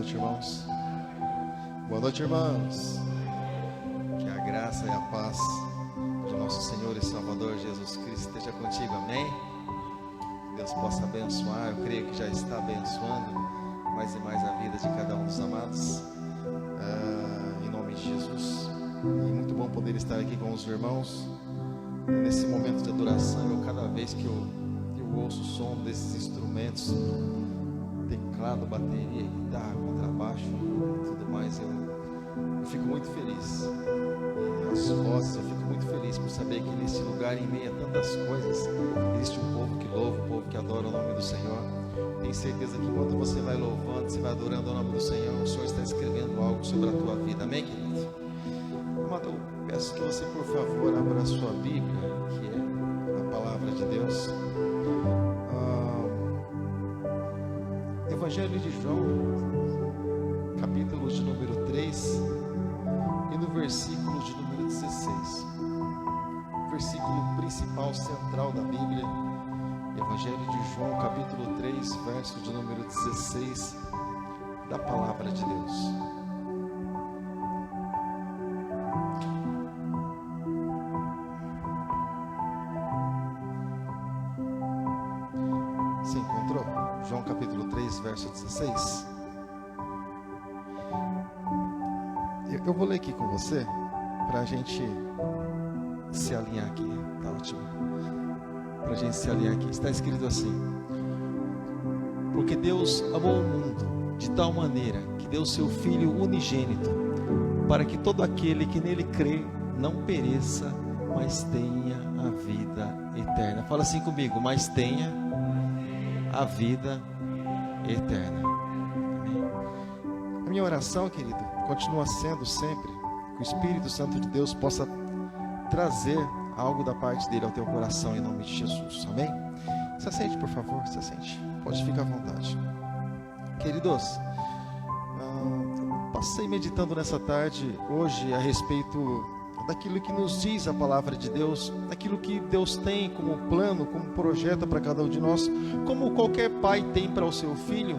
noite, irmãos. Boa noite, irmãos. Que a graça e a paz de nosso Senhor e Salvador Jesus Cristo esteja contigo, amém? Deus possa abençoar, eu creio que já está abençoando mais e mais a vida de cada um dos amados, em nome de Jesus. E muito bom poder estar aqui com os irmãos nesse momento de adoração. Cada vez que eu ouço o som desses instrumentos, teclado, bateria, guitarra, contrabaixo e tudo mais, eu fico muito feliz. E as vozes, eu fico muito feliz por saber que nesse lugar, em meio a tantas coisas, existe um povo que louva, um povo que adora o nome do Senhor. Tenho certeza que quando você vai louvando, você vai adorando o nome do Senhor, o Senhor está escrevendo algo sobre a tua vida, amém, querido? Amado, eu peço que você, por favor, abra a sua Bíblia, que é a palavra de Deus. Evangelho de João, capítulo de número 3, e no versículo de número 16, versículo principal, central da Bíblia. Evangelho de João, capítulo 3, verso de número 16, da palavra de Deus. Você encontrou? João capítulo 3, verso 16. Eu vou ler aqui com você, para a gente se alinhar aqui, tá ótimo? Para a gente se alinhar aqui, está escrito assim: porque Deus amou o mundo de tal maneira que deu seu Filho unigênito, para que todo aquele que nele crê não pereça, mas tenha a vida eterna. Fala assim comigo: mas tenha a vida eterna. Amém. A minha oração, querido, continua sendo sempre que o Espírito Santo de Deus possa trazer algo da parte dele ao teu coração, em nome de Jesus, amém? Se assente, por favor, se assente, pode ficar à vontade. Queridos, passei meditando nessa tarde, hoje, a respeito daquilo que nos diz a palavra de Deus, daquilo que Deus tem como plano, como projeto para cada um de nós, como qualquer pai tem para o seu filho,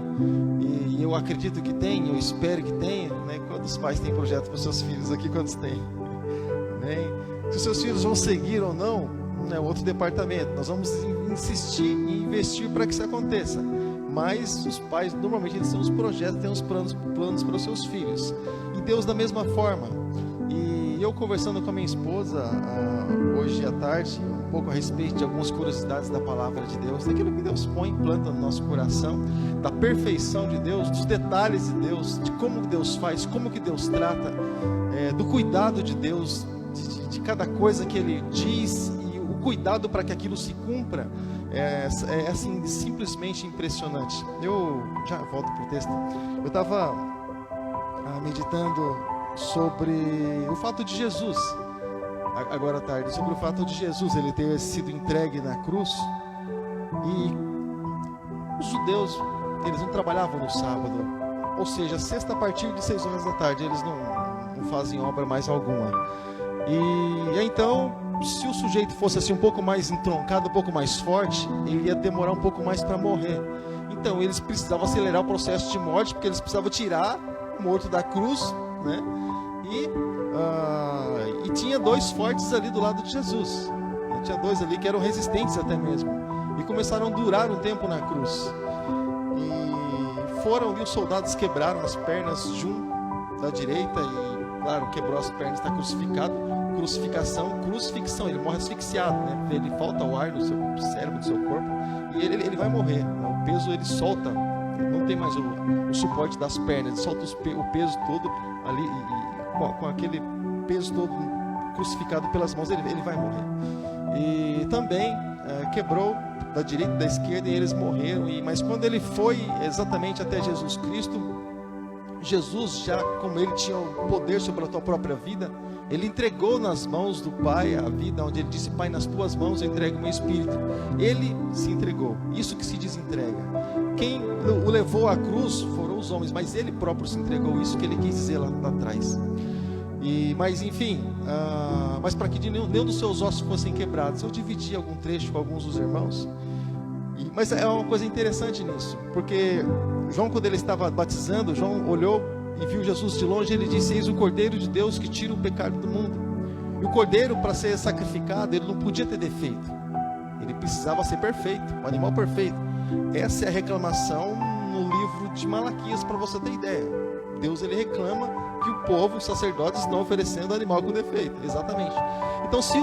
e eu acredito que tem, eu espero que tenha, né? Quantos pais têm projeto para os seus filhos aqui? Quantos têm? Amém? Se os seus filhos vão seguir ou não, é outro departamento. Nós vamos insistir e investir para que isso aconteça. Mas os pais, normalmente, eles têm os projetos, têm os planos para os seus filhos. E Deus da mesma forma. E eu conversando com a minha esposa hoje à tarde, um pouco a respeito de algumas curiosidades da palavra de Deus, daquilo que Deus põe, planta no nosso coração, da perfeição de Deus, dos detalhes de Deus, de como Deus faz, como que Deus trata, do cuidado de Deus, de cada coisa que Ele diz e o cuidado para que aquilo se cumpra, é assim, simplesmente impressionante. Eu já volto para o texto. Eu estava meditando sobre o fato de Jesus, agora à tarde, sobre o fato de Jesus, ele ter sido entregue na cruz, e os judeus, eles não trabalhavam no sábado, ou seja, sexta a partir de 6 horas da tarde, eles não fazem obra mais alguma. E então, se o sujeito fosse assim um pouco mais entroncado, um pouco mais forte, ele ia demorar um pouco mais para morrer. Então eles precisavam acelerar o processo de morte, porque eles precisavam tirar o morto da cruz, né? E tinha 2 fortes ali do lado de Jesus. Tinha 2 ali que eram resistentes até mesmo, e começaram a durar um tempo na cruz. E foram ali, os soldados quebraram as pernas de um da direita, e claro, quebrou as pernas, está crucificado. Crucifixão, ele morre asfixiado, né? Ele falta o ar no seu cérebro, no seu corpo, e ele vai morrer, né? O peso ele solta, não tem mais o suporte das pernas, ele solta o peso todo ali, e com aquele peso todo crucificado pelas mãos, ele vai morrer. E também quebrou da direita e da esquerda, e eles morreram. Mas quando ele foi exatamente até Jesus Cristo, Jesus, já como ele tinha o poder sobre a tua própria vida, ele entregou nas mãos do Pai a vida, onde ele disse: Pai, nas tuas mãos eu entrego o meu espírito. Ele se entregou, isso que se diz entrega. Quem o levou à cruz foram os homens, mas ele próprio se entregou, isso que ele quis dizer lá atrás. Mas enfim, mas para que nenhum dos seus ossos fossem quebrados, eu dividi algum trecho com alguns dos irmãos, Mas é uma coisa interessante nisso, porque João, quando ele estava batizando, João olhou e viu Jesus de longe, e ele disse: eis o Cordeiro de Deus que tira o pecado do mundo. E o Cordeiro, para ser sacrificado, ele não podia ter defeito, ele precisava ser perfeito, um animal perfeito. Essa é a reclamação no livro de Malaquias, para você ter ideia. Deus, ele reclama que o povo, os sacerdotes, não oferecendo animal com defeito. Exatamente. Então, se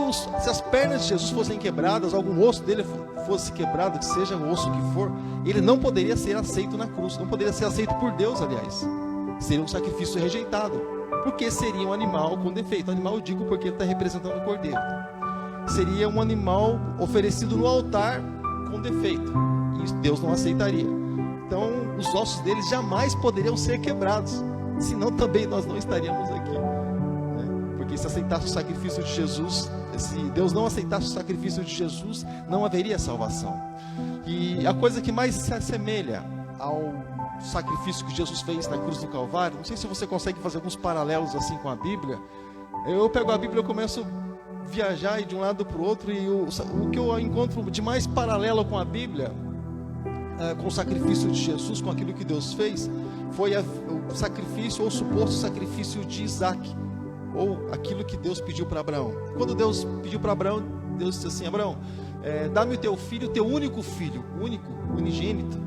as pernas de Jesus fossem quebradas, algum osso dele fosse quebrado, que seja o osso que for, ele não poderia ser aceito na cruz, não poderia ser aceito por Deus, aliás. Seria um sacrifício rejeitado, porque seria um animal com defeito. Animal, eu digo porque ele está representando o Cordeiro. Seria um animal oferecido no altar com defeito, e Deus não aceitaria. Então, os ossos deles jamais poderiam ser quebrados, senão também nós não estaríamos aqui, né? Porque se aceitasse o sacrifício de Jesus, se Deus não aceitasse o sacrifício de Jesus, não haveria salvação. E a coisa que mais se assemelha ao sacrifício que Jesus fez na cruz do Calvário, não sei se você consegue fazer alguns paralelos assim com a Bíblia. Eu pego a Bíblia, eu começo a viajar de um lado para o outro, e o que eu encontro de mais paralelo com a Bíblia, com o sacrifício de Jesus, com aquilo que Deus fez, foi o sacrifício, ou o suposto sacrifício de Isaac, ou aquilo que Deus pediu para Abraão. Quando Deus pediu para Abraão, Deus disse assim: Abraão, dá-me o teu filho, teu único filho, unigênito.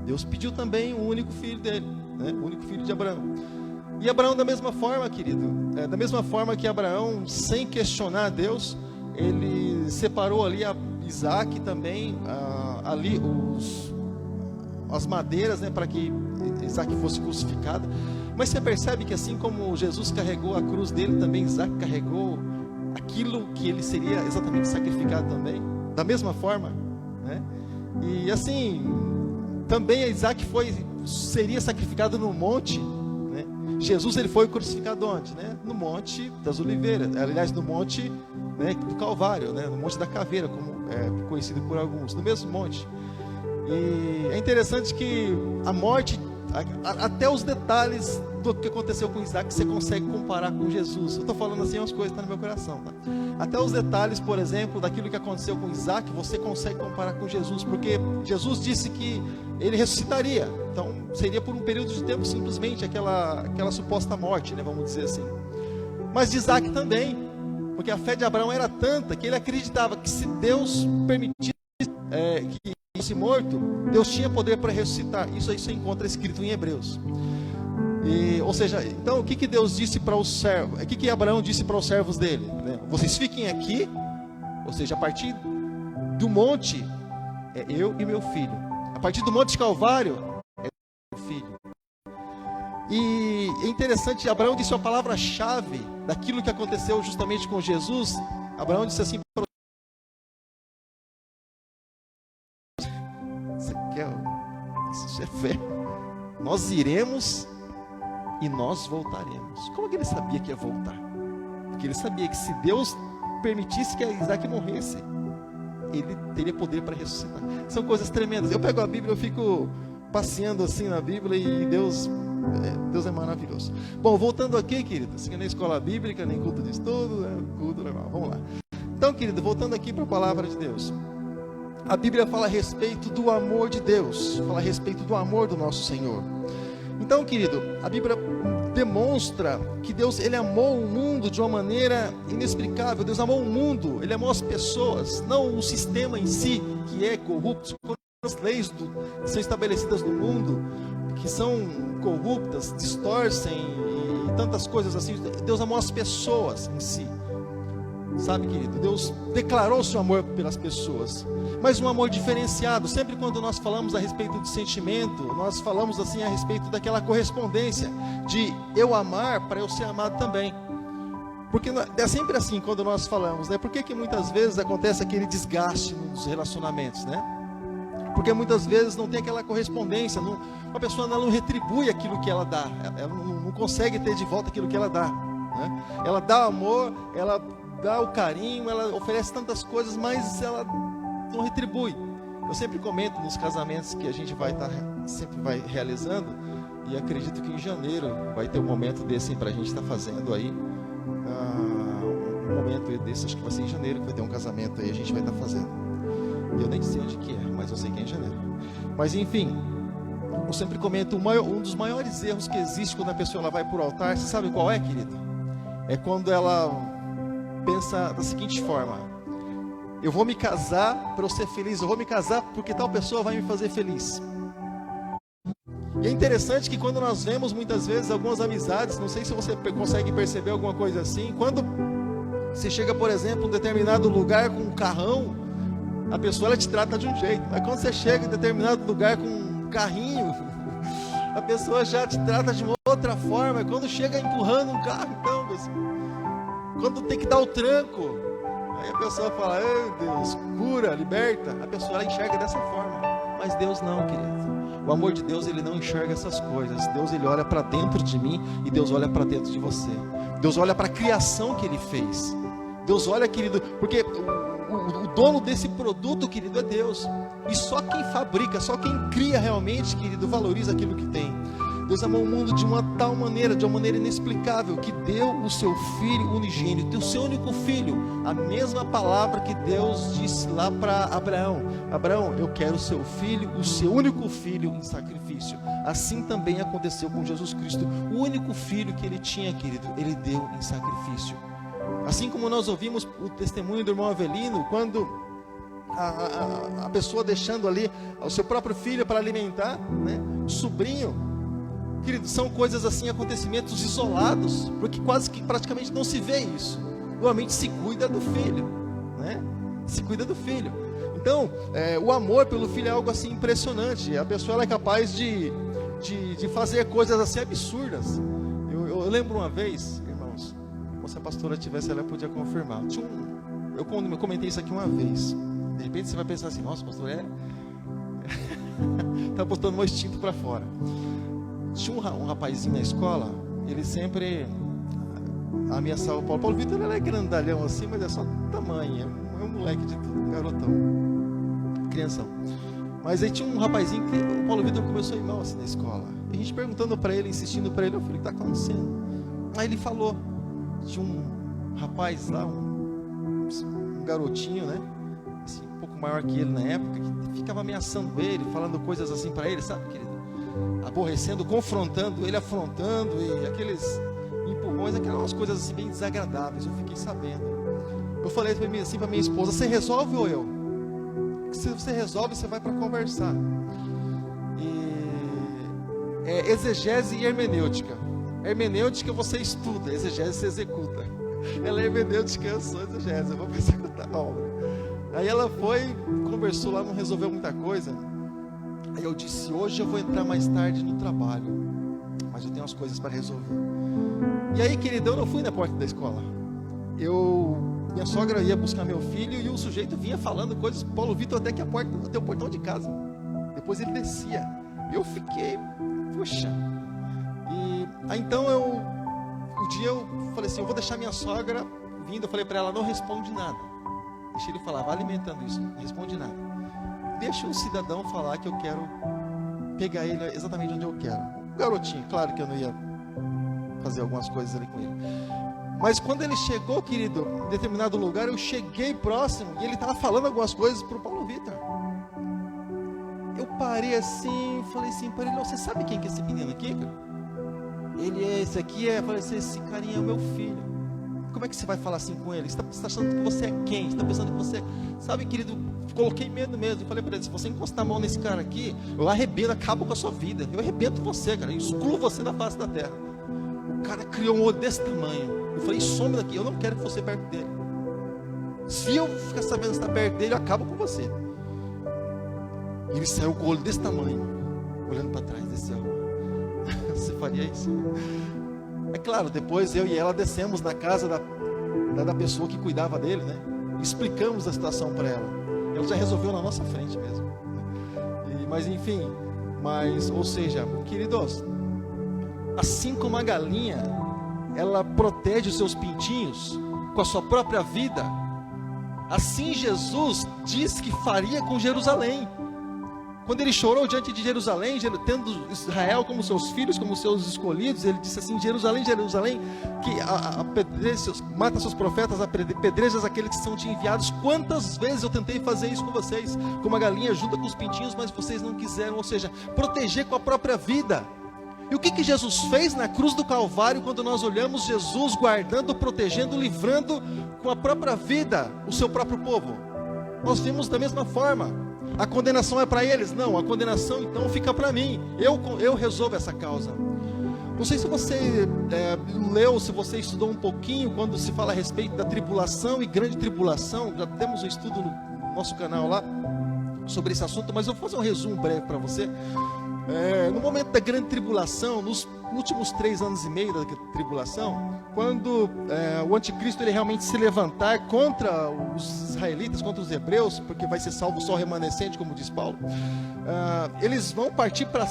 Deus pediu também o único filho dele, né? O único filho de Abraão. E Abraão, da mesma forma, querido, da mesma forma que Abraão, sem questionar Deus, ele separou ali a Isaac também, ali as madeiras, né, para que Isaac fosse crucificado. Mas você percebe que assim como Jesus carregou a cruz dele, também Isaac carregou aquilo que ele seria exatamente sacrificado também, da mesma forma, né? E assim, também Isaac seria sacrificado no monte, né? Jesus, ele foi crucificado onde, né? No Monte das Oliveiras, aliás, no Monte, né, do Calvário, né? No Monte da Caveira, como é conhecido por alguns, no mesmo monte. E é interessante que a morte, até os detalhes do que aconteceu com Isaac, você consegue comparar com Jesus. Eu estou falando assim umas coisas que estão no meu coração, tá? Até os detalhes, por exemplo, daquilo que aconteceu com Isaac, você consegue comparar com Jesus, porque Jesus disse que ele ressuscitaria. Então seria por um período de tempo simplesmente aquela suposta morte, né, vamos dizer assim. Mas de Isaac também, porque a fé de Abraão era tanta que ele acreditava que se Deus permitisse que fosse morto, Deus tinha poder para ressuscitar. Isso aí você encontra escrito em Hebreus. Ou seja, então o que Deus disse para os servos? O que Abraão disse para os servos dele, né? Vocês fiquem aqui, ou seja, a partir do monte é eu e meu filho. A partir do Monte Calvário é meu filho. E é interessante, Abraão disse a palavra-chave daquilo que aconteceu justamente com Jesus. Abraão disse assim: você quer? Isso é fé. Nós iremos e nós voltaremos. Como que ele sabia que ia voltar? Porque ele sabia que se Deus permitisse que Isaac morresse, ele teria poder para ressuscitar. São coisas tremendas. Eu pego a Bíblia, eu fico passeando assim na Bíblia, e Deus é maravilhoso. Bom, voltando aqui, querido, assim, nem escola bíblica, nem culto de estudo, né? Culto normal. Vamos lá. Então, querido, voltando aqui para a palavra de Deus. A Bíblia fala a respeito do amor de Deus, fala a respeito do amor do nosso Senhor. Então, querido, a Bíblia demonstra que Deus, ele amou o mundo de uma maneira inexplicável. Deus amou o mundo, ele amou as pessoas, não o sistema em si, que é corrupto. As leis que são estabelecidas no mundo, que são corruptas, distorcem e tantas coisas assim. Deus amou as pessoas em si. Sabe, querido, Deus declarou seu amor pelas pessoas, mas um amor diferenciado. Sempre quando nós falamos a respeito de sentimento, nós falamos assim a respeito daquela correspondência de eu amar para eu ser amado também. Porque é sempre assim quando nós falamos, né? Por que muitas vezes acontece aquele desgaste nos relacionamentos, né? Porque muitas vezes não tem aquela correspondência, a pessoa não retribui aquilo que ela dá, ela não consegue ter de volta aquilo que ela dá, né? Ela dá amor, ela dá o carinho, ela oferece tantas coisas, mas ela não retribui. Eu sempre comento nos casamentos que a gente sempre vai realizando, e acredito que em janeiro vai ter um momento desse para a gente estar fazendo aí, um momento desse, acho que vai ser em janeiro que vai ter um casamento aí, a gente vai estar fazendo. Eu nem sei onde que é, mas eu sei que é em janeiro. Mas enfim, eu sempre comento, um dos maiores erros que existe quando a pessoa ela vai para o altar, você sabe qual é, querido? É quando ela pensa da seguinte forma: eu vou me casar para eu ser feliz, eu vou me casar porque tal pessoa vai me fazer feliz. E é interessante que quando nós vemos muitas vezes algumas amizades, não sei se você consegue perceber alguma coisa assim, quando você chega, por exemplo, em um determinado lugar com um carrão, a pessoa ela te trata de um jeito, mas quando você chega em determinado lugar com um carrinho, a pessoa já te trata de uma outra forma. E quando chega empurrando um carro, então, quando tem que dar o tranco, aí a pessoa fala: "Ai, Deus, cura, liberta", a pessoa ela enxerga dessa forma, mas Deus não, querido. O amor de Deus, ele não enxerga essas coisas. Deus, ele olha para dentro de mim e Deus olha para dentro de você. Deus olha para a criação que ele fez. Deus olha, querido, porque o dono desse produto, querido, é Deus. E só quem fabrica, só quem cria realmente, querido, valoriza aquilo que tem. Deus amou o mundo de uma tal maneira, de uma maneira inexplicável, que deu o seu Filho unigênito, o seu único filho. A mesma palavra que Deus disse lá para Abraão: Abraão, eu quero o seu filho, o seu único filho em sacrifício. Assim também aconteceu com Jesus Cristo. O único filho que ele tinha, querido, ele deu em sacrifício. Assim como nós ouvimos o testemunho do irmão Avelino, quando a pessoa deixando ali o seu próprio filho para alimentar, né, o sobrinho. Querido, são coisas assim, acontecimentos isolados, porque quase que praticamente não se vê isso. Normalmente se cuida do filho, né? Se cuida do filho. Então, o amor pelo filho é algo assim impressionante. A pessoa ela é capaz de fazer coisas assim absurdas. Eu lembro uma vez, irmãos, se a pastora tivesse, ela podia confirmar. Eu comentei isso aqui uma vez. De repente você vai pensar assim: nossa, pastor, tá botando meu instinto para fora. Tinha um rapazinho na escola, ele sempre ameaçava o Paulo. Paulo Vitor, ele é grandalhão assim, mas é só tamanho, é um moleque de tudo, garotão, crianção. Mas aí tinha um rapazinho que o Paulo Vitor começou a ir mal assim na escola. E a gente perguntando para ele, insistindo para ele: "Ô filho, o que está acontecendo?" Aí ele falou: tinha um rapaz lá, um garotinho, né? Assim, um pouco maior que ele na época, que ficava ameaçando ele, falando coisas assim para ele, sabe, querido? Aborrecendo, confrontando ele, afrontando, e aqueles empurrões, aquelas coisas assim bem desagradáveis. Eu fiquei sabendo. Eu falei assim para minha esposa: "Você resolve ou eu?" Se você resolve, você vai para conversar. E exegese e hermenêutica. Hermenêutica você estuda, exegese você executa. Ela é hermenêutica, eu sou exegese, eu vou para executar a obra. Aí ela foi, conversou lá, não resolveu muita coisa. Aí eu disse: hoje eu vou entrar mais tarde no trabalho, mas eu tenho umas coisas para resolver. E aí, querido, eu não fui na porta da escola. Minha sogra ia buscar meu filho e o sujeito vinha falando coisas, Paulo Vitor, até o portão de casa. Depois ele descia. Eu fiquei, puxa. E aí então um dia eu falei assim: eu vou deixar minha sogra vindo. Eu falei para ela: não responde nada. Deixa ele falar, vai alimentando isso, não responde nada. Deixa o cidadão falar que eu quero pegar ele exatamente onde eu quero. O garotinho, claro que eu não ia fazer algumas coisas ali com ele. Mas quando ele chegou, querido, em determinado lugar, eu cheguei próximo e ele estava falando algumas coisas para o Paulo Vitor. Eu parei assim, falei assim para ele: você sabe quem que é esse menino aqui, cara? Ele é esse aqui, eu falei assim: esse carinha é o meu filho. Como é que você vai falar assim com ele? Você está achando que você é quem? Você está pensando que você... Sabe, querido, coloquei medo mesmo. Eu falei para ele: se você encostar a mão nesse cara aqui, eu arrebento, acabo com a sua vida. Eu arrebento você, cara, eu excluo você da face da terra. O cara criou um olho desse tamanho. Eu falei: some daqui, eu não quero que você perto dele. Se eu ficar sabendo que você está perto dele, eu acabo com você. E ele saiu com o olho desse tamanho, olhando para trás, desceu. Você faria isso? É claro, depois eu e ela descemos na casa da pessoa que cuidava dele, né? Explicamos a situação para ela. Ela já resolveu na nossa frente mesmo. Mas enfim, ou seja, queridos, assim como a galinha, ela protege os seus pintinhos com a sua própria vida, assim Jesus diz que faria com Jerusalém. Quando ele chorou diante de Jerusalém, tendo Israel como seus filhos, como seus escolhidos, ele disse assim: Jerusalém, Jerusalém, que mata seus profetas, apedrejas aqueles que são te enviados. Quantas vezes eu tentei fazer isso com vocês, como a galinha junta com os pintinhos, mas vocês não quiseram, ou seja, proteger com a própria vida. E o que Jesus fez na cruz do Calvário, quando nós olhamos Jesus guardando, protegendo, livrando com a própria vida o seu próprio povo? Nós vimos da mesma forma. A condenação é para eles? Não, a condenação então fica para mim. Eu resolvo essa causa. Não sei se você leu, se você estudou um pouquinho quando se fala a respeito da tribulação e grande tribulação. Já temos um estudo no nosso canal lá sobre esse assunto, mas eu vou fazer um resumo breve para você. No momento da grande tribulação, nos últimos 3 anos e meio da tribulação, quando o anticristo ele realmente se levantar contra os israelitas, contra os hebreus, porque vai ser salvo só o remanescente, como diz Paulo, eles vão partir para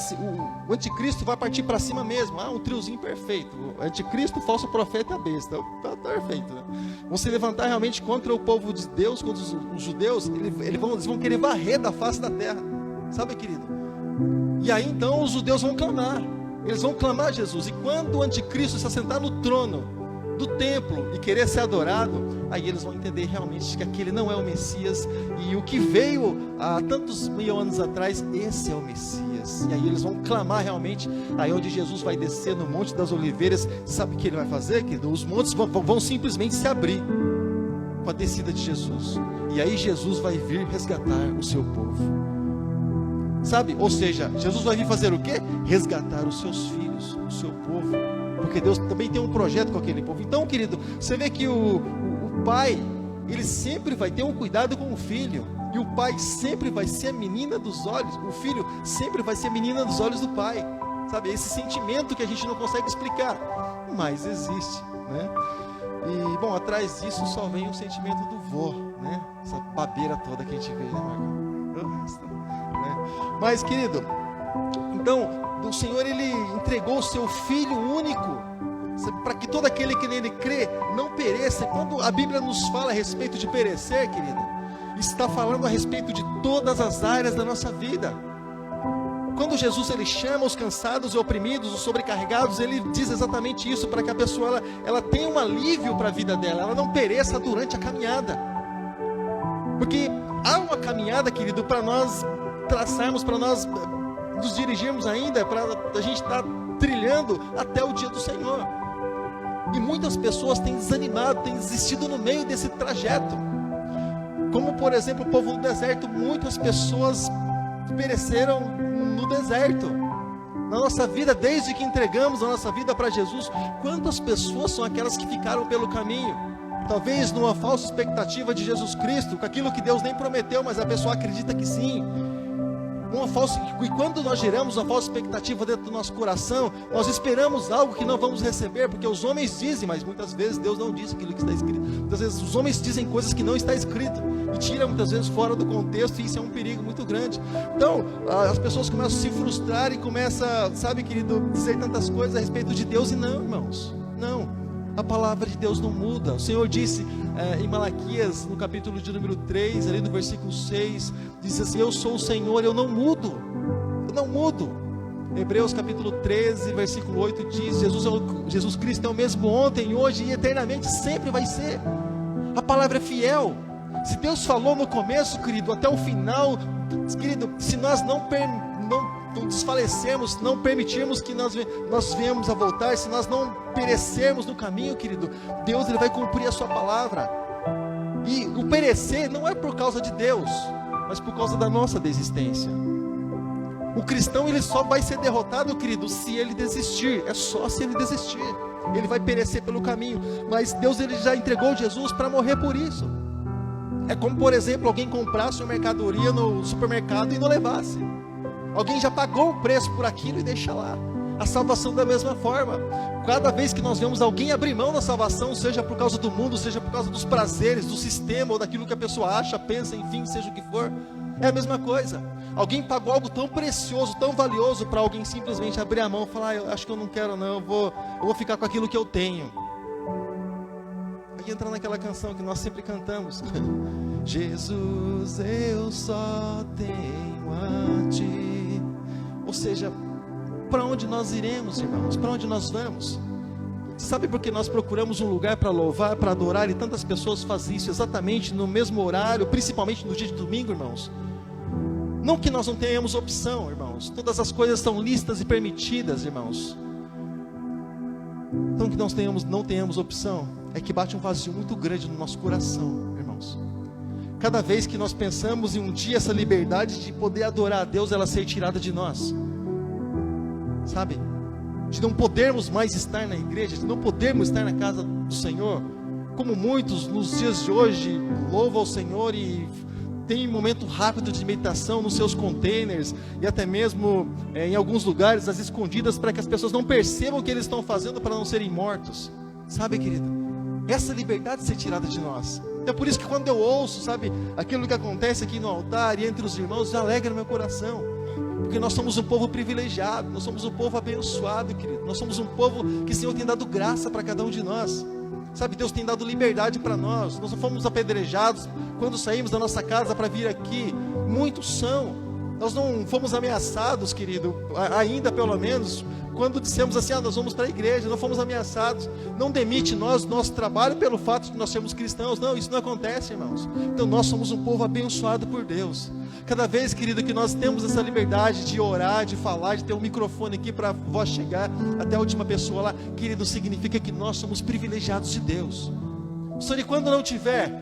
o anticristo vai partir para cima mesmo. Um triozinho perfeito: o anticristo, o falso profeta e a besta. Tá perfeito, né? Vão se levantar realmente contra o povo de Deus, contra os judeus. Eles vão querer varrer da face da terra, sabe, querido? E aí então os judeus vão clamar, eles vão clamar a Jesus. E quando o anticristo se assentar no trono do templo e querer ser adorado, aí eles vão entender realmente que aquele não é o Messias, e o que veio há tantos mil anos atrás, esse é o Messias. E aí eles vão clamar realmente. Aí onde Jesus vai descer no Monte das Oliveiras, sabe o que ele vai fazer? Que os montes vão simplesmente se abrir com a descida de Jesus, e aí Jesus vai vir resgatar o seu povo. Sabe? Ou seja, Jesus vai vir fazer o quê? Resgatar os seus filhos, o seu povo. Porque Deus também tem um projeto com aquele povo. Então, querido, você vê que o pai, ele sempre vai ter um cuidado com o filho. E o pai sempre vai ser a menina dos olhos. O filho sempre vai ser a menina dos olhos do pai. Sabe? Esse sentimento que a gente não consegue explicar, mas existe, né? E, bom, atrás disso só vem o sentimento do vô, né? Essa babeira toda que a gente vê, né, Marcão? Mas, querido, então o Senhor ele entregou o seu Filho único para que todo aquele que nele crê não pereça. Quando a Bíblia nos fala a respeito de perecer, querido, está falando a respeito de todas as áreas da nossa vida. Quando Jesus ele chama os cansados e oprimidos, os sobrecarregados, ele diz exatamente isso, para que a pessoa ela tenha um alívio para a vida dela, ela não pereça durante a caminhada. Porque há uma caminhada, querido, para nós traçarmos, para nós nos dirigirmos ainda, para a gente estar trilhando até o dia do Senhor. E muitas pessoas têm desanimado, têm desistido no meio desse trajeto. Como, por exemplo, o povo no deserto. Muitas pessoas pereceram no deserto. Na nossa vida, desde que entregamos a nossa vida para Jesus, quantas pessoas são aquelas que ficaram pelo caminho? Talvez numa falsa expectativa de Jesus Cristo, com aquilo que Deus nem prometeu, mas a pessoa acredita que sim. E quando nós geramos uma falsa expectativa dentro do nosso coração, nós esperamos algo que não vamos receber, porque os homens dizem, mas muitas vezes Deus não diz aquilo que está escrito. Muitas vezes os homens dizem coisas que não está escrito, e tira muitas vezes fora do contexto, e isso é um perigo muito grande. Então, as pessoas começam a se frustrar e começam, sabe, querido, dizer tantas coisas a respeito de Deus, e não, irmãos, não. A palavra de Deus não muda. O Senhor disse em Malaquias, no capítulo de número 3, ali no versículo 6, diz assim: eu sou o Senhor, eu não mudo. Eu não mudo. Hebreus capítulo 13, versículo 8 diz: Jesus Cristo é o mesmo ontem, hoje e eternamente, sempre vai ser. A palavra é fiel. Se Deus falou no começo, querido, até o final, querido, se nós não desfalecermos, não permitirmos que nós venhamos a voltar, se nós não perecermos no caminho, querido, Deus ele vai cumprir a sua palavra. E o perecer não é por causa de Deus, mas por causa da nossa desistência. O cristão ele só vai ser derrotado, querido, se ele desistir. É só se ele desistir. Ele vai perecer pelo caminho. Mas Deus ele já entregou Jesus para morrer por isso. É como, por exemplo, alguém comprasse uma mercadoria no supermercado e não levasse. Alguém já pagou o preço por aquilo e deixa lá. A salvação da mesma forma. Cada vez que nós vemos alguém abrir mão da salvação, seja por causa do mundo, seja por causa dos prazeres, do sistema, ou daquilo que a pessoa acha, pensa, enfim, seja o que for, é a mesma coisa. Alguém pagou algo tão precioso, tão valioso, para alguém simplesmente abrir a mão e falar: eu acho que eu não quero não, eu vou ficar com aquilo que eu tenho. Aí entra naquela canção que nós sempre cantamos: Jesus, eu só tenho a ti. seja, para onde nós iremos, irmãos? Para onde nós vamos? Sabe por que nós procuramos um lugar para louvar, para adorar, e tantas pessoas fazem isso exatamente no mesmo horário, principalmente no dia de domingo, irmãos? Não que nós não tenhamos opção, irmãos. Todas as coisas são lícitas e permitidas, irmãos. Então que nós não tenhamos opção, é que bate um vazio muito grande no nosso coração, irmãos. Cada vez que nós pensamos em um dia essa liberdade de poder adorar a Deus, ela ser tirada de nós, sabe? De não podermos mais estar na igreja, de não podermos estar na casa do Senhor, como muitos nos dias de hoje louvam ao Senhor e tem um momento rápido de meditação nos seus containers, e até mesmo em alguns lugares, às escondidas, para que as pessoas não percebam o que eles estão fazendo para não serem mortos, sabe, querido? Essa liberdade ser tirada de nós. É por isso que quando eu ouço, sabe, aquilo que acontece aqui no altar e entre os irmãos, alegra meu coração, porque nós somos um povo privilegiado, nós somos um povo abençoado, querido. Nós somos um povo que o Senhor tem dado graça para cada um de nós, sabe? Deus tem dado liberdade para nós. Nós não fomos apedrejados quando saímos da nossa casa para vir aqui. Muitos são. Nós não fomos ameaçados, querido, ainda pelo menos, quando dissemos assim, nós vamos para a igreja. Não fomos ameaçados. Não demite nós nosso trabalho pelo fato de nós sermos cristãos. Não, isso não acontece, irmãos. Então nós somos um povo abençoado por Deus. Cada vez, querido, que nós temos essa liberdade de orar, de falar, de ter um microfone aqui para a voz chegar até a última pessoa lá, querido, significa que nós somos privilegiados de Deus. Só que quando não tiver,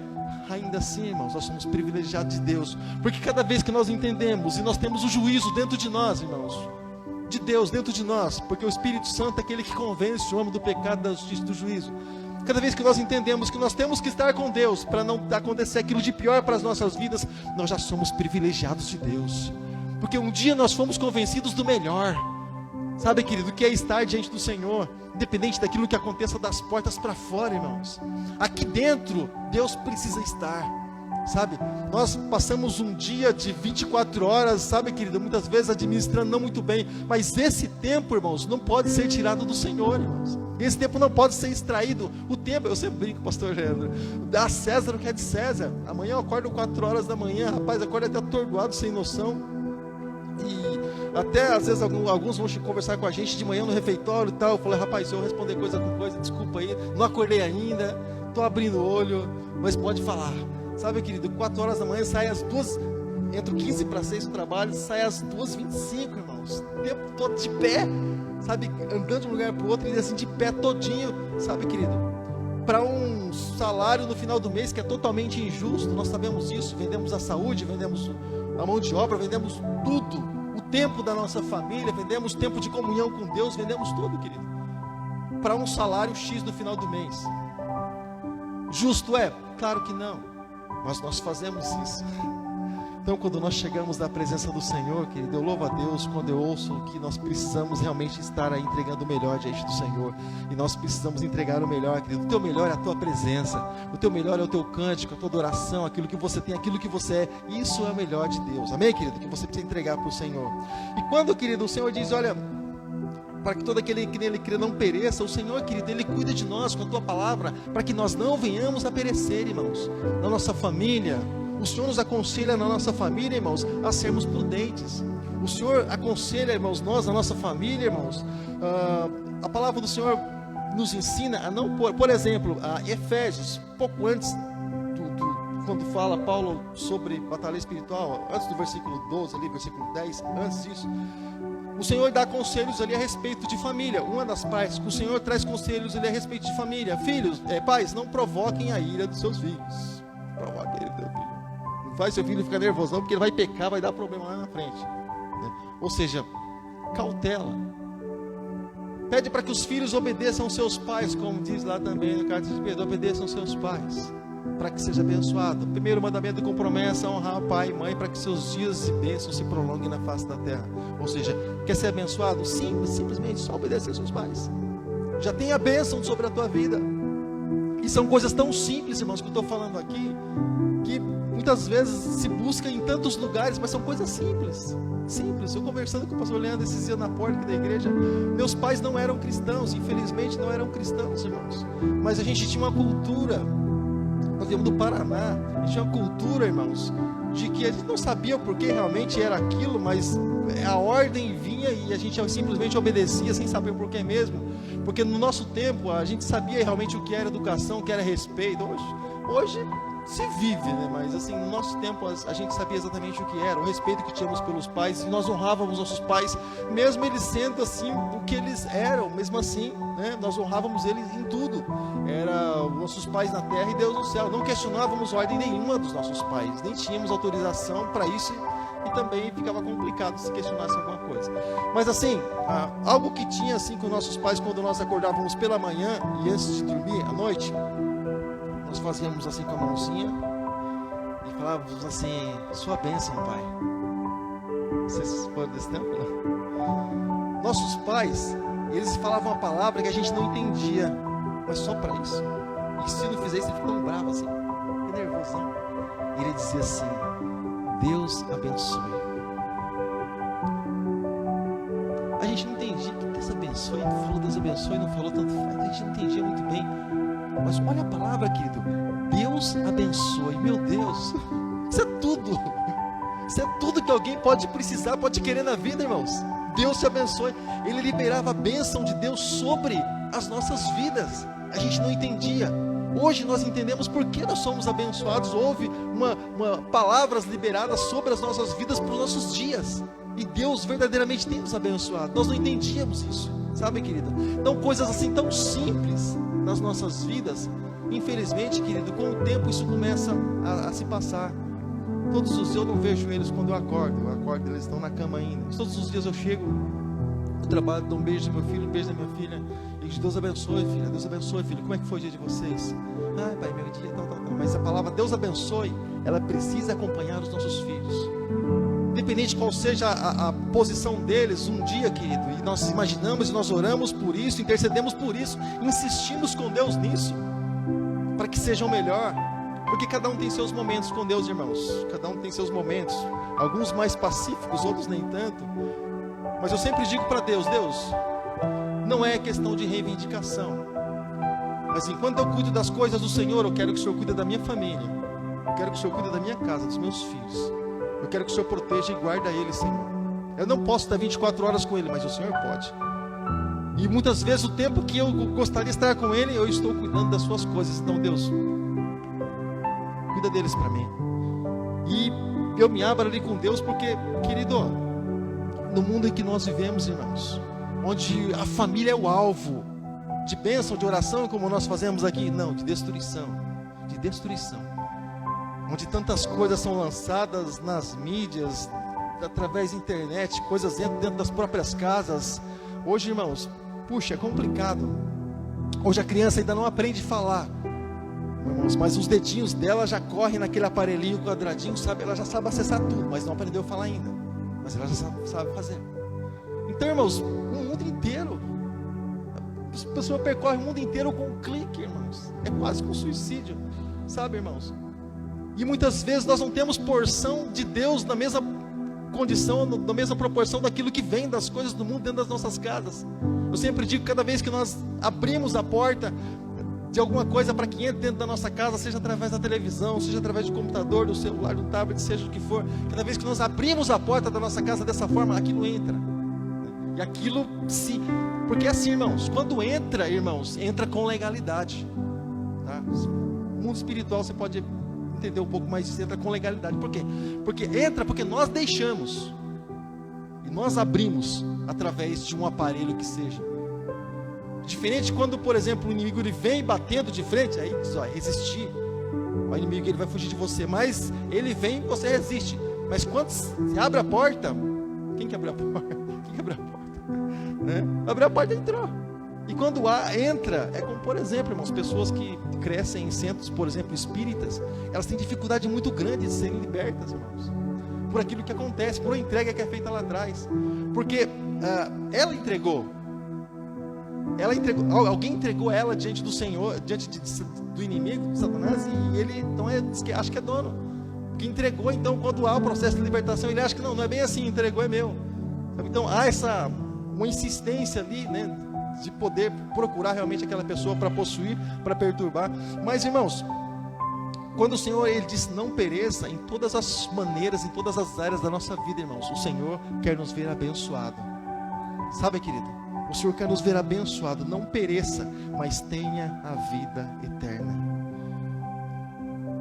ainda assim, irmãos, nós somos privilegiados de Deus, porque cada vez que nós entendemos e nós temos o juízo dentro de nós, irmãos, de Deus dentro de nós, porque o Espírito Santo é aquele que convence o homem do pecado, da justiça e do juízo. Cada vez que nós entendemos que nós temos que estar com Deus para não acontecer aquilo de pior para as nossas vidas, nós já somos privilegiados de Deus, porque um dia nós fomos convencidos do melhor, sabe, querido, que é estar diante do Senhor, independente daquilo que aconteça das portas para fora, irmãos. Aqui dentro, Deus precisa estar, sabe? Nós passamos um dia de 24 horas, sabe, querido, muitas vezes administrando não muito bem, mas esse tempo, irmãos, não pode ser tirado do Senhor, irmãos. Esse tempo não pode ser extraído. O tempo, eu sempre brinco, pastor Leandro, dá a César o que é de César. Amanhã eu acordo 4 horas da manhã, rapaz, acordo até atordoado, sem noção. E até às vezes alguns vão conversar com a gente de manhã no refeitório e tal. Eu falei, rapaz, se eu responder coisa com coisa, desculpa aí, não acordei ainda, estou abrindo o olho, mas pode falar. Sabe, querido, 4 horas da manhã sai às 2, entro 15 para 6 do trabalho, sai às 2h25, irmãos, o tempo todo de pé, sabe, andando de um lugar para o outro e assim de pé todinho, sabe, querido, para um salário no final do mês que é totalmente injusto. Nós sabemos isso, vendemos a saúde, vendemos a mão de obra, vendemos tudo, o tempo da nossa família, vendemos tempo de comunhão com Deus, vendemos tudo, querido, para um salário X no final do mês. Justo é? Claro que não, mas nós fazemos isso. Então quando nós chegamos na presença do Senhor, querido, eu louvo a Deus quando eu ouço que nós precisamos realmente estar aí entregando o melhor diante do Senhor, e nós precisamos entregar o melhor, querido. O teu melhor é a tua presença, o teu melhor é o teu cântico, a tua adoração, aquilo que você tem, aquilo que você é. Isso é o melhor de Deus, amém, querido? Que você precisa entregar para o Senhor. E quando, querido, o Senhor diz, olha, para que todo aquele que nele crê não pereça, o Senhor, querido, Ele cuida de nós com a tua palavra, para que nós não venhamos a perecer, irmãos, na nossa família. O Senhor nos aconselha na nossa família, irmãos, a sermos prudentes. O Senhor aconselha, irmãos, nós, na nossa família, irmãos, a palavra do Senhor nos ensina a não pôr, por exemplo, Efésios, pouco antes, quando fala Paulo sobre batalha espiritual, antes do versículo 12, ali, versículo 10, antes disso, o Senhor dá conselhos ali a respeito de família. Uma das partes, o Senhor traz conselhos ali a respeito de família. Filhos, pais, não provoquem a ira dos seus filhos. Provoquem a ira do teu filho. Não faz seu filho ficar nervosão, porque ele vai pecar, vai dar problema lá na frente, né? Ou seja, cautela. Pede para que os filhos obedeçam aos seus pais, como diz lá também no Carta de Pedro, obedeçam aos seus pais, para que seja abençoado. O primeiro mandamento com promessa é honrar pai e mãe, para que seus dias de bênção se prolonguem na face da terra. Ou seja, quer ser abençoado? Simplesmente só obedecer aos seus pais. Já tem a bênção sobre a tua vida. E são coisas tão simples, irmãos, que eu estou falando aqui, que muitas vezes se busca em tantos lugares, mas são coisas simples. Simples. Eu conversando com o pastor Leandro esses dias na porta aqui da igreja, meus pais não eram cristãos, infelizmente não eram cristãos, irmãos, mas a gente tinha uma cultura. Nós viemos do Paraná, a gente tinha uma cultura, irmãos, de que a gente não sabia o porquê realmente era aquilo, mas a ordem vinha e a gente simplesmente obedecia sem saber o porquê mesmo, porque no nosso tempo a gente sabia realmente o que era educação, o que era respeito. Hoje se vive, né? Mas assim, no nosso tempo a gente sabia exatamente o que era, o respeito que tínhamos pelos pais, e nós honrávamos nossos pais, mesmo eles sendo assim o que eles eram, mesmo assim, né? Nós honrávamos eles em tudo. Era nossos pais na terra e Deus no céu. Não questionávamos ordem nenhuma dos nossos pais, nem tínhamos autorização para isso, e também ficava complicado se questionasse alguma coisa. Mas assim, algo que tinha assim com nossos pais, quando nós acordávamos pela manhã e antes de dormir à noite, nós fazíamos assim com a mãozinha e falávamos assim: sua bênção, pai. Vocês foram desse tempo? Não? Nossos pais, eles falavam uma palavra que a gente não entendia, mas só para isso. E se não fizer isso, ele fica tão bravo assim, nervosão. E ele dizia assim: Deus abençoe. A gente não entendia o que Deus abençoe. Ele falou Deus abençoe, não falou tanto faz. A gente não entendia muito bem. Mas olha a palavra, querido. Deus abençoe. Meu Deus, isso é tudo. Isso é tudo que alguém pode precisar, pode querer na vida, irmãos. Deus te abençoe. Ele liberava a bênção de Deus sobre as nossas vidas. A gente não entendia. Hoje nós entendemos por que nós somos abençoados. Houve palavras liberadas sobre as nossas vidas para os nossos dias. E Deus verdadeiramente tem nos abençoado. Nós não entendíamos isso, sabe, querido? Então, coisas assim tão simples nas nossas vidas, infelizmente, querido, com o tempo isso começa a se passar. Todos os dias eu não vejo eles quando eu acordo, eles estão na cama ainda. Todos os dias eu chego no trabalho, dou um beijo do meu filho, um beijo da minha filha, e digo: Deus abençoe, filha, Deus abençoe, filho. Como é que foi o dia de vocês? Ai, pai, meu dia, tal. Mas a palavra Deus abençoe, ela precisa acompanhar os nossos filhos. Independente de qual seja a posição deles, um dia, querido, e nós imaginamos e nós oramos por isso, intercedemos por isso, insistimos com Deus nisso, para que sejam melhor, porque cada um tem seus momentos com Deus, irmãos, cada um tem seus momentos, alguns mais pacíficos, outros nem tanto, mas eu sempre digo para Deus: não é questão de reivindicação, mas enquanto eu cuido das coisas do Senhor, eu quero que o Senhor cuide da minha família, eu quero que o Senhor cuide da minha casa, dos meus filhos. Eu quero que o Senhor proteja e guarde ele, Senhor. Eu não posso estar 24 horas com ele, mas o Senhor pode. E muitas vezes o tempo que eu gostaria de estar com ele, eu estou cuidando das suas coisas. Então, Deus, cuida deles para mim. E eu me abro ali com Deus, porque, querido, no mundo em que nós vivemos, irmãos, onde a família é o alvo de bênção, de oração, como nós fazemos aqui, não, de destruição, onde tantas coisas são lançadas nas mídias, através da internet, coisas dentro das próprias casas. Hoje, irmãos, puxa, é complicado. Hoje a criança ainda não aprende a falar, irmãos, mas os dedinhos dela já correm naquele aparelhinho quadradinho, sabe? Ela já sabe acessar tudo, mas não aprendeu a falar ainda, mas ela já sabe fazer. Então, irmãos, o mundo inteiro, a pessoa percorre o mundo inteiro com um clique, irmãos. É quase que um suicídio, sabe, irmãos? E muitas vezes nós não temos porção de Deus na mesma condição, na mesma proporção daquilo que vem das coisas do mundo dentro das nossas casas. Eu sempre digo que cada vez que nós abrimos a porta de alguma coisa para que entre dentro da nossa casa, seja através da televisão, seja através do computador, do celular, do tablet, seja o que for, cada vez que nós abrimos a porta da nossa casa dessa forma, aquilo entra. E aquilo porque assim, irmãos, quando entra, irmãos, entra com legalidade, tá? O mundo espiritual você pode entender um pouco mais disso, entra com legalidade. Por quê? Porque entra porque nós deixamos e nós abrimos através de um aparelho que seja. Diferente quando, por exemplo, o inimigo ele vem batendo de frente, aí diz: ó, resistir. O inimigo ele vai fugir de você, mas ele vem e você resiste. Mas quando se abre a porta, quem que abre a porta? Quem que abre a porta? Né? Abre a porta e entrou. E quando entra, é como, por exemplo, irmãos, pessoas que crescem em centros, por exemplo, espíritas, elas têm dificuldade muito grande de serem libertas, irmãos, por aquilo que acontece, por uma entrega que é feita lá atrás, porque ela entregou, alguém entregou ela diante do Senhor, diante do inimigo, do Satanás, e ele, então, acha que é dono, que entregou. Então, quando há o processo de libertação, ele acha que não é bem assim, entregou, é meu. Então, há uma insistência ali, né, de poder procurar realmente aquela pessoa para possuir, para perturbar. Mas, irmãos, Quando o Senhor, Ele diz não pereça, em todas as maneiras, em todas as áreas da nossa vida, irmãos, o Senhor quer nos ver abençoado. Sabe, querido? O Senhor quer nos ver abençoado. Não pereça, mas tenha a vida eterna.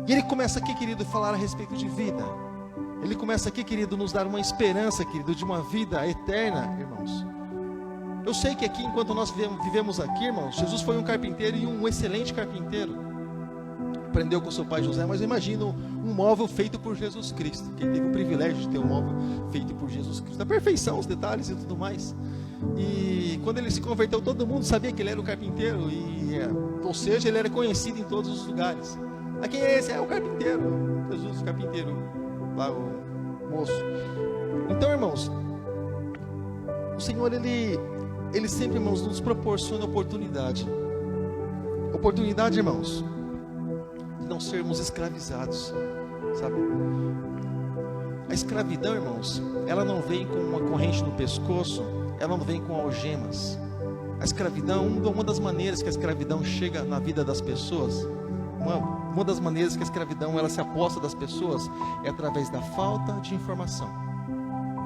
E Ele começa aqui, querido, a falar a respeito de vida. Ele começa aqui, querido, nos dar uma esperança, querido, de uma vida eterna, irmãos. Eu sei que aqui, enquanto nós vivemos aqui, irmãos, Jesus foi um carpinteiro e um excelente carpinteiro. Aprendeu com seu pai José, mas eu imagino um móvel feito por Jesus Cristo. Quem teve o privilégio de ter um móvel feito por Jesus Cristo. A perfeição, os detalhes e tudo mais. E quando ele se converteu, todo mundo sabia que ele era o carpinteiro. Ou seja, ele era conhecido em todos os lugares. Mas quem é esse? É o carpinteiro. Jesus, o carpinteiro. Lá, o moço. Então, irmãos, o Senhor, Ele sempre, irmãos, nos proporciona oportunidade. Oportunidade, irmãos, de não sermos escravizados, sabe? A escravidão, irmãos, ela não vem com uma corrente no pescoço, ela não vem com algemas. A escravidão, uma das maneiras que a escravidão chega na vida das pessoas, uma das maneiras que a escravidão ela se aposta das pessoas é através da falta de informação.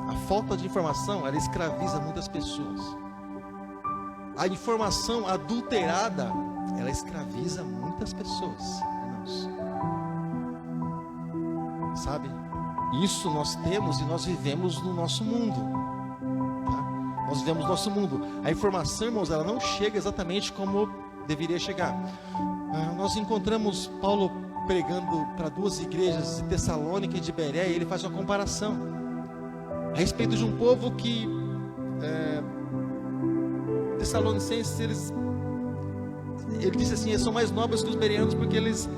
A falta de informação, ela escraviza muitas pessoas. A informação adulterada, ela escraviza muitas pessoas, irmãos. Sabe? Isso nós temos e nós vivemos no nosso mundo. Tá? Nós vivemos no nosso mundo. A informação, irmãos, ela não chega exatamente como deveria chegar. Nós encontramos Paulo pregando para duas igrejas de Tessalônica e de Bereia, e ele faz uma comparação a respeito de um povo que Tessalonicenses, ele disse assim, eles são mais nobres que os bereanos, porque eles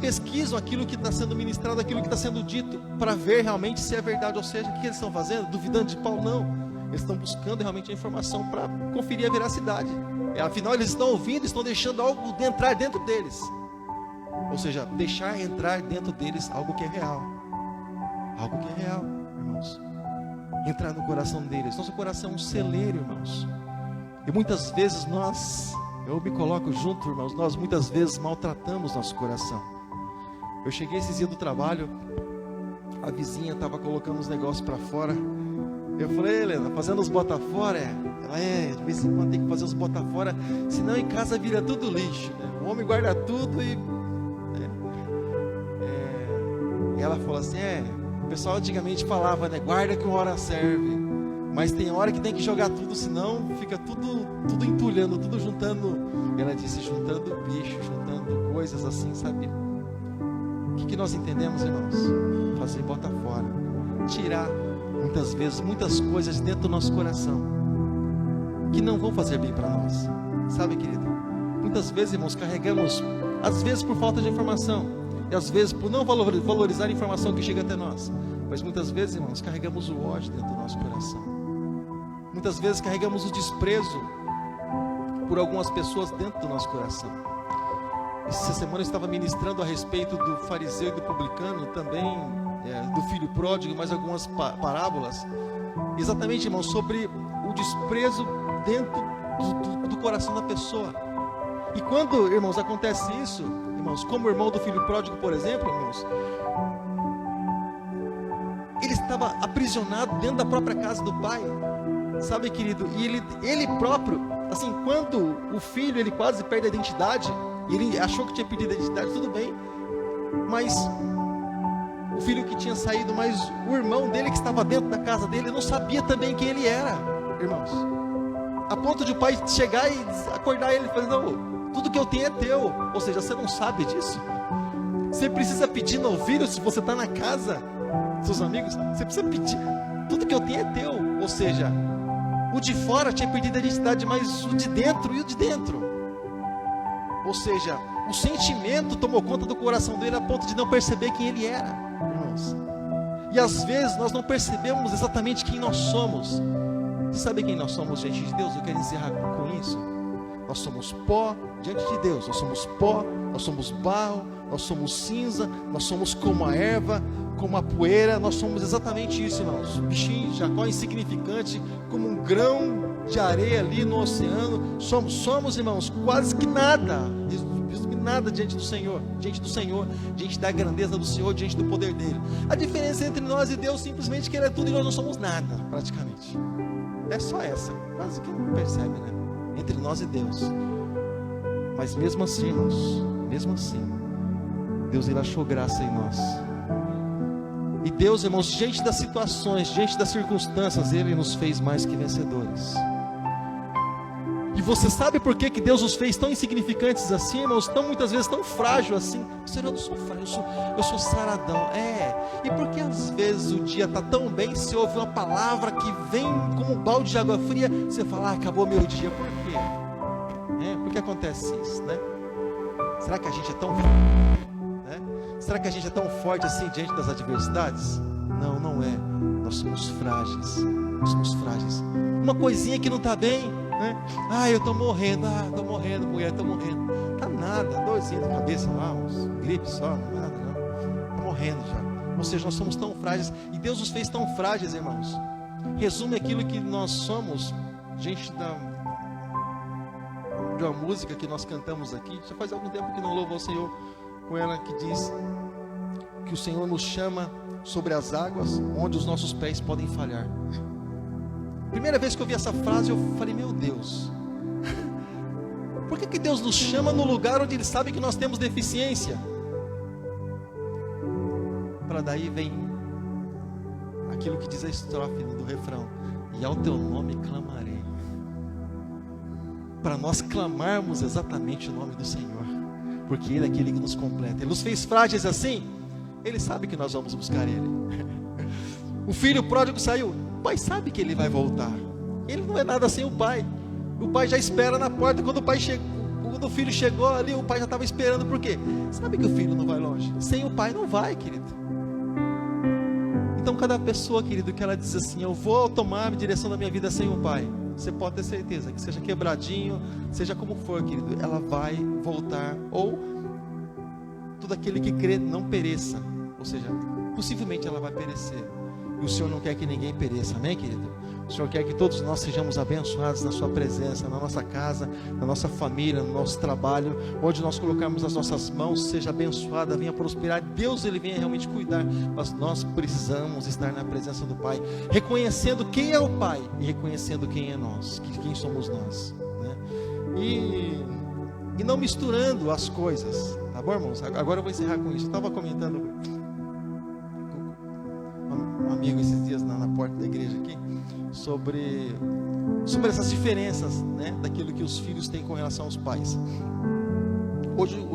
pesquisam aquilo que está sendo ministrado, aquilo que está sendo dito, para ver realmente se é verdade. Ou seja, o que eles estão fazendo? Duvidando de Paulo? Não, eles estão buscando realmente a informação para conferir a veracidade. Afinal, eles estão ouvindo, estão deixando algo de entrar dentro deles. Ou seja, deixar entrar dentro deles algo que é real. Algo que é real, irmãos. Entrar no coração deles. Nosso coração é um celeiro, irmãos. E muitas vezes eu me coloco junto, irmãos, nós muitas vezes maltratamos nosso coração. Eu cheguei esses dias do trabalho, a vizinha estava colocando os negócios para fora. Eu falei, Helena, fazendo os bota fora? Ela de vez em quando tem que fazer os bota fora, senão em casa vira tudo lixo, né? O homem guarda tudo e ela falou assim, o pessoal antigamente falava, né, guarda que uma hora serve, mas tem hora que tem que jogar tudo, senão fica tudo entulhando, tudo juntando. Ela disse, juntando bicho, juntando coisas assim, sabe? O que nós entendemos, irmãos? Fazer bota fora, tirar muitas vezes muitas coisas dentro do nosso coração que não vão fazer bem para nós, sabe, querido? Muitas vezes, irmãos, carregamos, às vezes por falta de informação, e às vezes por não valorizar a informação que chega até nós, mas muitas vezes, irmãos, carregamos o ódio dentro do nosso coração. Muitas vezes carregamos o desprezo por algumas pessoas dentro do nosso coração. Essa semana eu estava ministrando a respeito do fariseu e do publicano, também do filho pródigo, mais algumas parábolas, exatamente, irmãos, sobre o desprezo dentro do coração da pessoa. E quando, irmãos, acontece isso, irmãos, como o irmão do filho pródigo, por exemplo, irmãos, ele estava aprisionado dentro da própria casa do pai, sabe, querido? E ele próprio, assim, quando o filho, ele quase perde a identidade, ele achou que tinha perdido a identidade, tudo bem, mas o filho que tinha saído, mas o irmão dele que estava dentro da casa dele, não sabia também quem ele era, irmãos, a ponto de o pai chegar e acordar ele, falando, não, tudo que eu tenho é teu. Ou seja, você não sabe disso? Você precisa pedir no ouvido, se você está na casa, seus amigos, você precisa pedir, tudo que eu tenho é teu. Ou seja, o de fora tinha perdido a identidade, mas o de dentro, e o de dentro, ou seja, o sentimento tomou conta do coração dele a ponto de não perceber quem ele era, irmãos. E às vezes nós não percebemos exatamente quem nós somos. Sabe quem nós somos diante de Deus? Eu quero encerrar com isso. Nós somos pó diante de Deus. Nós somos pó, nós somos barro, nós somos cinza, nós somos como a erva, como a poeira. Nós somos exatamente isso, irmãos. Bichinho, Jacó insignificante, como um grão de areia ali no oceano. Somos, irmãos, quase que nada. presume nada diante do Senhor, diante da grandeza do Senhor, diante do poder dele. A diferença entre nós e Deus simplesmente que ele é tudo e nós não somos nada, praticamente. É só essa, quase que não percebe, né? Entre nós e Deus. Mas mesmo assim, irmãos, mesmo assim, Deus ele achou graça em nós. E Deus, irmãos, diante das situações, diante das circunstâncias, ele nos fez mais que vencedores. E você sabe por que Deus nos fez tão insignificantes assim, irmãos? Tão muitas vezes tão frágil assim. Senhor, eu não sou frágil, eu sou saradão. E porque às vezes o dia está tão bem, se ouve uma palavra que vem como um balde de água fria, você fala, acabou meu dia. Por quê? Por que acontece isso, né? Será que a gente é tão forte, né? Será que a gente é tão forte assim diante das adversidades? Não, não é. Nós somos frágeis. Nós somos frágeis. Uma coisinha que não está bem, né? Eu estou morrendo. Estou morrendo, mulher, estou morrendo. Tá nada, dorzinha de cabeça lá, gripe só, nada, não. Está morrendo já. Ou seja, nós somos tão frágeis. E Deus nos fez tão frágeis, irmãos. Resume aquilo que nós somos diante de uma música que nós cantamos aqui. Já faz algum tempo que não louvo ao Senhor com ela, que diz que o Senhor nos chama sobre as águas onde os nossos pés podem falhar. Primeira vez que eu vi essa frase, eu falei, meu Deus, por que Deus nos chama no lugar onde Ele sabe que nós temos deficiência? Para daí vem aquilo que diz a estrofe do refrão: e ao teu nome clamarei. Para nós clamarmos exatamente o nome do Senhor, porque Ele é aquele que nos completa. Ele nos fez frágeis assim, Ele sabe que nós vamos buscar Ele. O filho pródigo saiu, o pai sabe que ele vai voltar. Ele não é nada sem o pai. O pai já espera na porta. Quando o filho chegou ali, o pai já estava esperando. Por quê? Sabe que o filho não vai longe. Sem o pai não vai, querido. Então cada pessoa, querido, que ela diz assim, eu vou tomar a direção da minha vida sem o pai, você pode ter certeza que seja quebradinho, seja como for, querido, ela vai voltar. Ou todo aquele que crê não pereça. Ou seja, possivelmente ela vai perecer. E o Senhor não quer que ninguém pereça, amém, querido? O Senhor quer que todos nós sejamos abençoados na sua presença, na nossa casa, na nossa família, no nosso trabalho, onde nós colocarmos as nossas mãos, seja abençoada, venha prosperar. Deus, Ele venha realmente cuidar, mas nós precisamos estar na presença do Pai, reconhecendo quem é o Pai e reconhecendo quem é nós, quem somos nós, né? E não misturando as coisas, tá bom, irmãos? Agora eu vou encerrar com isso. Eu estava comentando um amigo esses dias na porta da igreja aqui sobre essas diferenças, né, daquilo que os filhos têm com relação aos pais. Hoje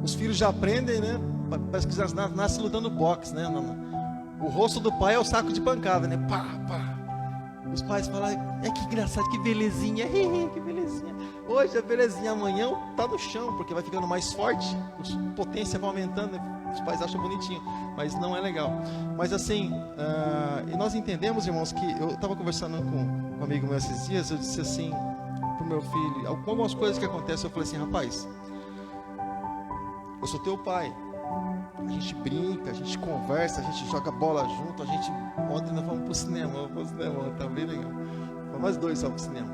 os filhos já aprendem, né? Parece que já nascem lutando boxe, né? O rosto do pai é o saco de pancada, né? Pá, pá. Os pais falam, que engraçado, que belezinha, que belezinha. Hoje é belezinha, amanhã tá no chão, porque vai ficando mais forte, a potência vai aumentando, né? Os pais acham bonitinho, mas não é legal. Mas assim, e nós entendemos, irmãos, que eu estava conversando com um amigo meu esses dias, eu disse assim pro meu filho, algumas coisas que acontecem, eu falei assim, rapaz, eu sou teu pai, a gente brinca, a gente conversa, a gente joga bola junto, ontem nós fomos pro cinema, tá bem legal, nós dois só pro cinema,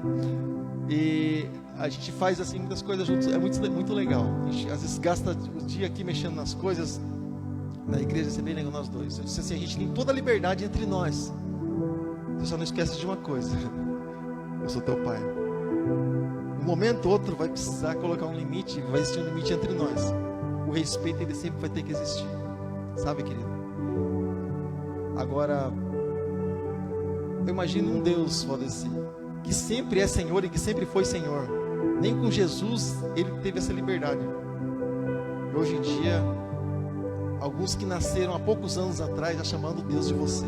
e a gente faz assim muitas coisas juntos, é muito legal. A gente às vezes gasta o dia aqui mexendo nas coisas. Na igreja isso é bem legal, nós dois. Eu disse assim, a gente tem toda a liberdade entre nós. Você só não esquece de uma coisa: eu sou teu pai. Um momento ou outro vai precisar colocar um limite, vai existir um limite entre nós. O respeito ele sempre vai ter que existir, sabe, querido? Agora, eu imagino um Deus, pode ser, que sempre é Senhor e que sempre foi Senhor. Nem com Jesus ele teve essa liberdade. E hoje em dia, alguns que nasceram há poucos anos atrás já chamando Deus de você.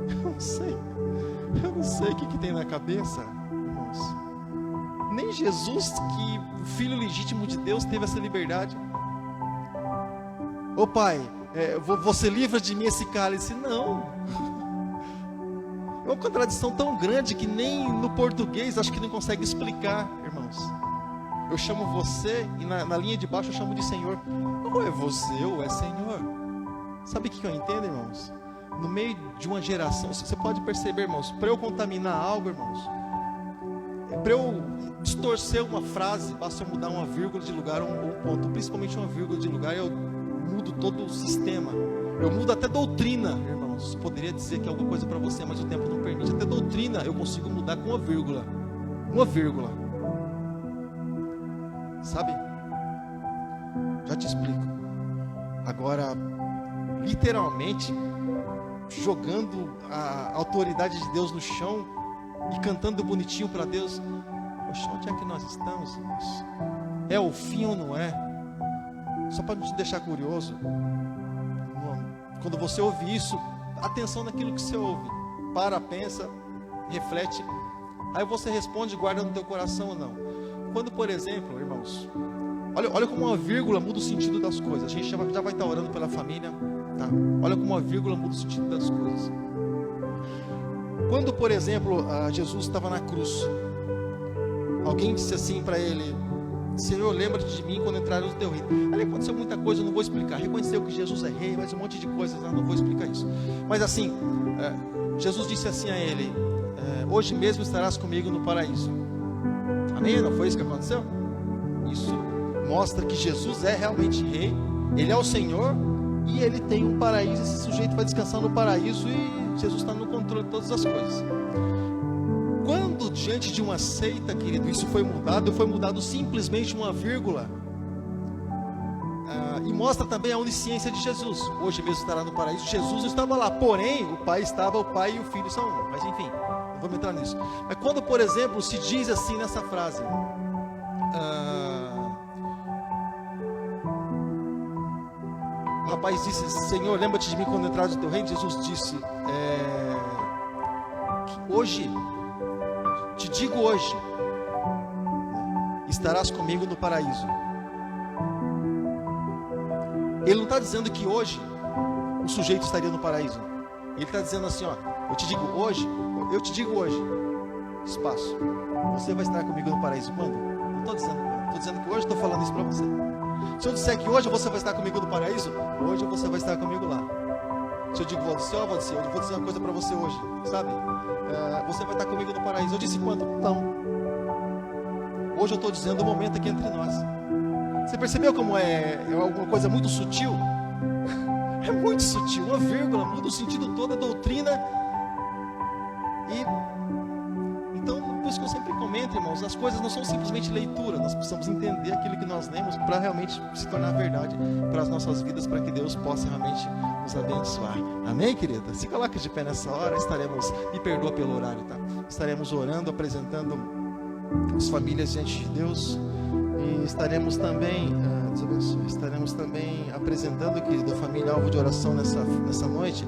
Eu não sei o que tem na cabeça, irmãos. Nem Jesus, que o filho legítimo de Deus, teve essa liberdade. Ô pai, você livra de mim esse cálice? Não. É uma contradição tão grande que nem no português acho que não consegue explicar, irmãos. Eu chamo você e na linha de baixo eu chamo de Senhor. Ou é você ou é Senhor. Sabe o que eu entendo, irmãos? No meio de uma geração, você pode perceber, irmãos, para eu contaminar algo, irmãos, para eu distorcer uma frase, basta eu mudar uma vírgula de lugar ou um ponto, principalmente uma vírgula de lugar, eu mudo todo o sistema, eu mudo até doutrina, irmãos. Poderia dizer que é alguma coisa para você, mas o tempo não permite. Até doutrina eu consigo mudar com uma vírgula, sabe? Já te explico. Agora, literalmente, jogando a autoridade de Deus no chão e cantando bonitinho para Deus. Poxa, onde é que nós estamos, irmãos? É o fim ou não é? Só para te deixar curioso, quando você ouve isso, atenção naquilo que você ouve. Para, pensa, reflete. Aí você responde e guarda no teu coração ou não. Quando, por exemplo, irmãos, olha como uma vírgula muda o sentido das coisas. A gente já vai estar orando pela família, tá? Olha como uma vírgula muda o sentido das coisas. Quando, por exemplo, Jesus estava na cruz, alguém disse assim para ele: Senhor, lembra-te de mim quando entrares no teu reino. Ali aconteceu muita coisa, eu não vou explicar. Reconheceu que Jesus é rei, mas um monte de coisas, não vou explicar isso. Mas assim, Jesus disse assim a ele: hoje mesmo estarás comigo no paraíso. Amém? Não foi isso que aconteceu? Isso mostra que Jesus é realmente rei, ele é o Senhor, e ele tem um paraíso. Esse sujeito vai descansar no paraíso e Jesus está no controle de todas as coisas. Quando diante de uma seita, querido, isso foi mudado simplesmente uma vírgula, e mostra também a onisciência de Jesus. Hoje mesmo estará no paraíso. Jesus não estava lá, porém o Pai e o Filho são um. Mas enfim, não vamos entrar nisso. Mas quando, por exemplo, se diz assim nessa frase, o rapaz disse: Senhor, lembra-te de mim quando entrares no teu reino. Jesus disse: que hoje, te digo hoje, estarás comigo no paraíso. Ele não está dizendo que hoje o sujeito estaria no paraíso. Ele está dizendo assim: ó, eu te digo hoje, espaço, você vai estar comigo no paraíso. Quando? Não estou dizendo quando, estou dizendo que hoje estou falando isso para você. Se eu disser que hoje você vai estar comigo no paraíso, hoje você vai estar comigo lá. Se eu digo, eu vou dizer uma coisa para você hoje, sabe? Você vai estar comigo no paraíso. Eu disse quando? Não. Hoje eu estou dizendo o momento aqui entre nós. Você percebeu como é alguma coisa muito sutil? É muito sutil, uma vírgula muda o sentido todo da doutrina. E então, por isso que eu sempre comento, irmãos, as coisas não são simplesmente leitura. Nós precisamos entender aquilo que nós lemos para realmente se tornar verdade para as nossas vidas, para que Deus possa realmente nos abençoar. Amém, querida? Se coloque de pé nessa hora, me perdoa pelo horário, tá? Estaremos orando, apresentando as famílias diante de Deus. E estaremos também apresentando, querido, a família alvo de oração nessa noite.